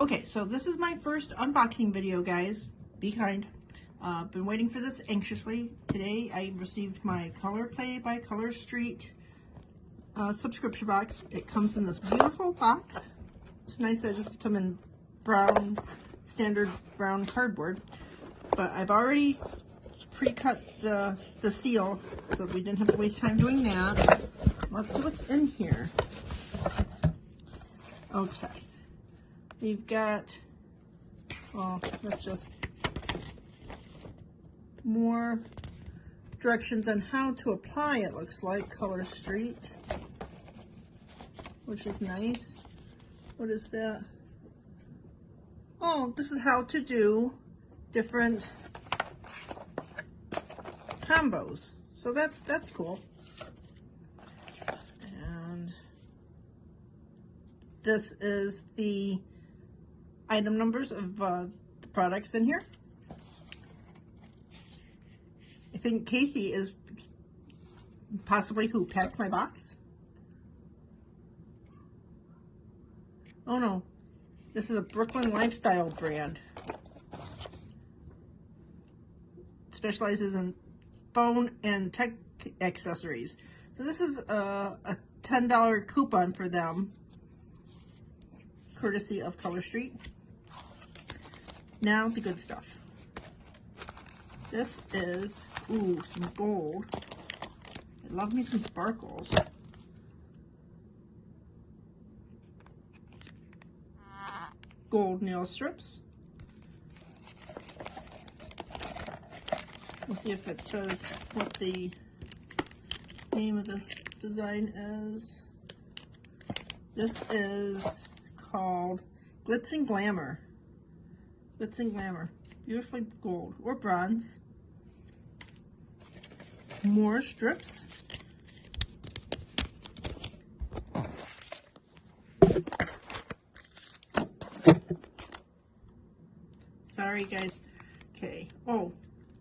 Okay, so this is my first unboxing video, guys. Be kind. Been waiting for this anxiously. Today I received my Color Play by Color Street subscription box. It comes in this beautiful box. It's nice that it just comes in brown, standard brown cardboard. But I've already pre-cut the seal, so we didn't have to waste time doing that. Let's see what's in here. Okay. We've got, well, that's just more directions on how to apply, it looks like, Color Street, which is nice. What is that? Oh, this is how to do different combos. So that's cool. And this is the item numbers of the products in here. I think Casey is possibly who packed my box. Oh no, this is a Brooklyn lifestyle brand. It specializes in phone and tech accessories. So this is a $10 coupon for them, courtesy of Color Street. Now the good stuff. This is, ooh, some gold. I love me some sparkles. Gold nail strips. We'll see if it says what the name of this design is. This is called Glitz and Glamour. Glitz and Glamour. Beautifully gold or bronze. More strips. Sorry guys. Okay. Oh,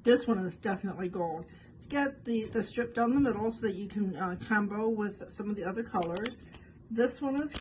this one is definitely gold. It's got the strip down the middle so that you can combo with some of the other colors. This one is